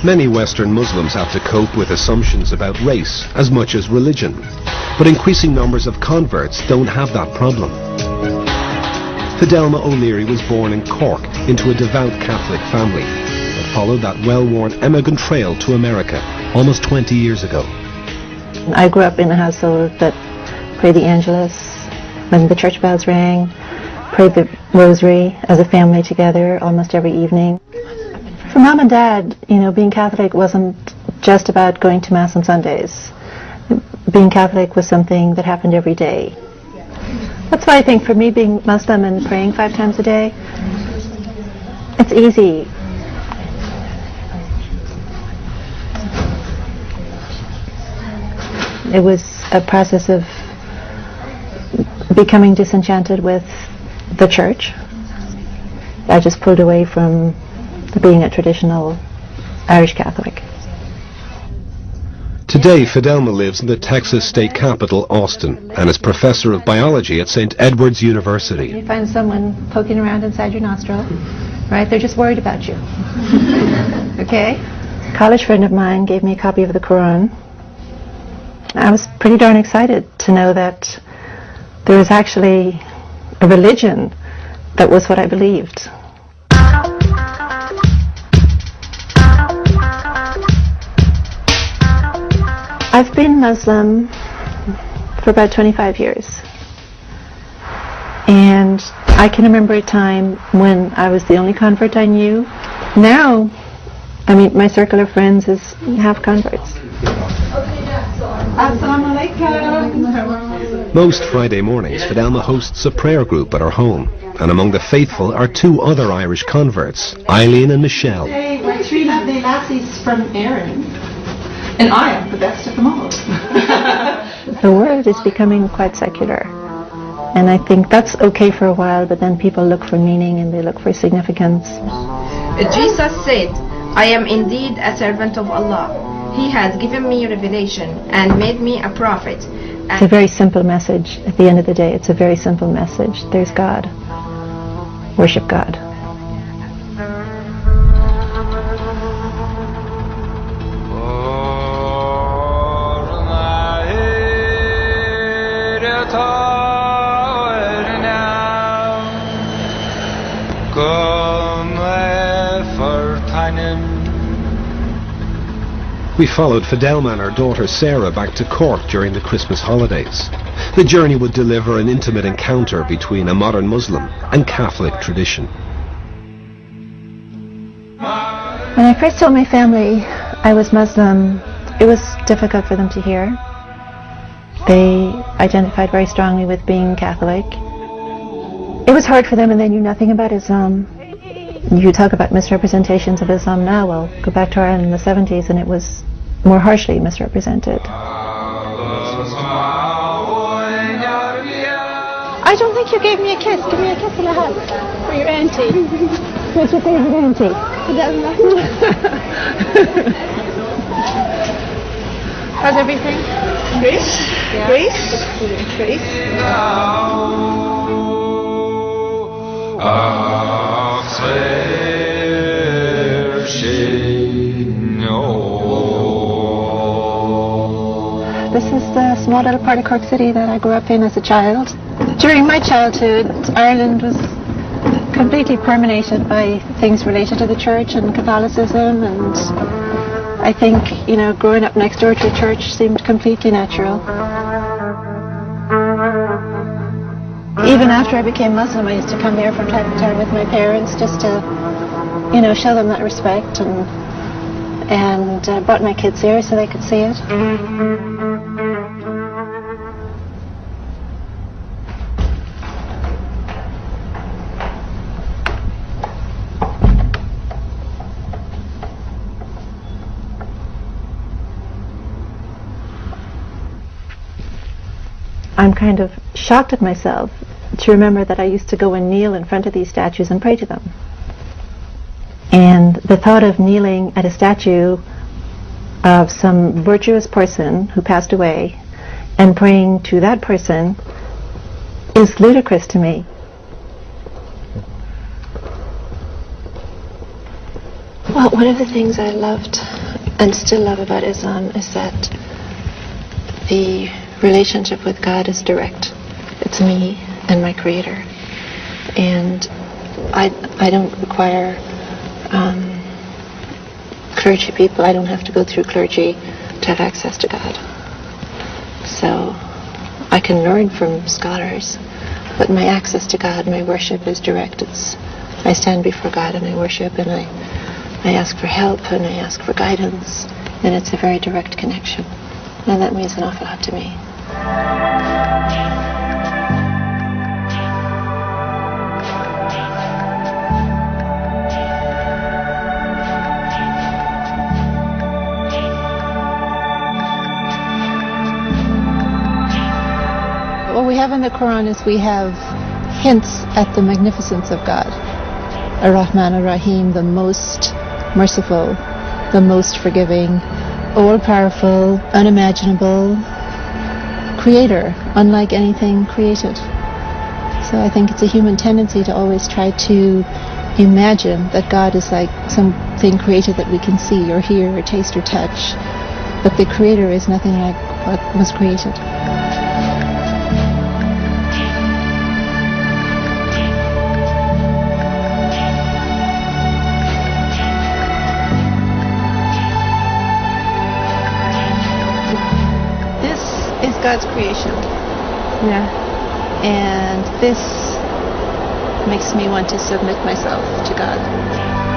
Many Western Muslims have to cope with assumptions about race as much as religion, but increasing numbers of converts don't have that problem. Fidelma O'Leary was born in Cork into a devout Catholic family that followed that well-worn emigrant trail to America almost 20 years ago. I grew up in a household that prayed the Angelus when the church bells rang, prayed the rosary as a family together almost every evening. For Mom and Dad, being Catholic wasn't just about going to Mass on Sundays. Being Catholic was something that happened every day. That's why I think for me, being Muslim and praying 5 times a day, it's easy. It was a process of becoming disenchanted with the church. I just pulled away from being a traditional Irish Catholic. Today, Fidelma lives in the Texas state capital, Austin, and is professor of biology at St. Edward's University. You find someone poking around inside your nostril, right? They're just worried about you. Okay? A college friend of mine gave me a copy of the Quran. I was pretty darn excited to know that there was actually a religion that was what I believed. I've been Muslim for about 25 years. And I can remember a time when I was the only convert I knew. Now, my circle of friends is half converts. Most Friday mornings, Fidelma hosts a prayer group at her home, and among the faithful are 2 other Irish converts, Eileen and Michelle. Hey, we're 3 lovely lassies from Erin, and I am the best of them all. The world is becoming quite secular, and I think that's okay for a while, but then people look for meaning and they look for significance. Jesus said, "I am indeed a servant of Allah. He has given me revelation and made me a prophet." It's a very simple message. At the end of the day, it's a very simple message. There's God. Worship God. We followed Fidelma and her daughter Sarah back to Cork during the Christmas holidays. The journey would deliver an intimate encounter between a modern Muslim and Catholic tradition. When I first told my family I was Muslim, it was difficult for them to hear. They identified very strongly with being Catholic. It was hard for them, and they knew nothing about Islam. You talk about misrepresentations of Islam now, well, go back to Ireland in the 70s and it was more harshly misrepresented. I don't think you gave me a kiss. Give me a kiss and a hug for your auntie. What's your favorite auntie? How's everything? Great. Yeah. Great. Great. This is the small little part of Cork City that I grew up in as a child. During my childhood, Ireland was completely permeated by things related to the church and Catholicism, and I think, growing up next door to a church seemed completely natural. Even after I became Muslim, I used to come there from time to time with my parents just to, show them that respect, and brought my kids here so they could see it. I'm kind of shocked at myself to remember that I used to go and kneel in front of these statues and pray to them. And the thought of kneeling at a statue of some virtuous person who passed away and praying to that person is ludicrous to me. Well, one of the things I loved and still love about Islam is that the relationship with God is direct. It's me and my Creator. And I don't require clergy people. I don't have to go through clergy to have access to God. So I can learn from scholars, but my access to God, my worship is direct. I stand before God and I worship, and I ask for help and I ask for guidance, and it's a very direct connection. And that means an awful lot to me. What we have in the Quran is we have hints at the magnificence of God. Ar-Rahman Ar-Rahim, the most merciful, the most forgiving, all-powerful, unimaginable creator, unlike anything created. So I think it's a human tendency to always try to imagine that God is like something created that we can see or hear or taste or touch. But the creator is nothing like what was created. God's creation. Yeah. And this makes me want to submit myself to God.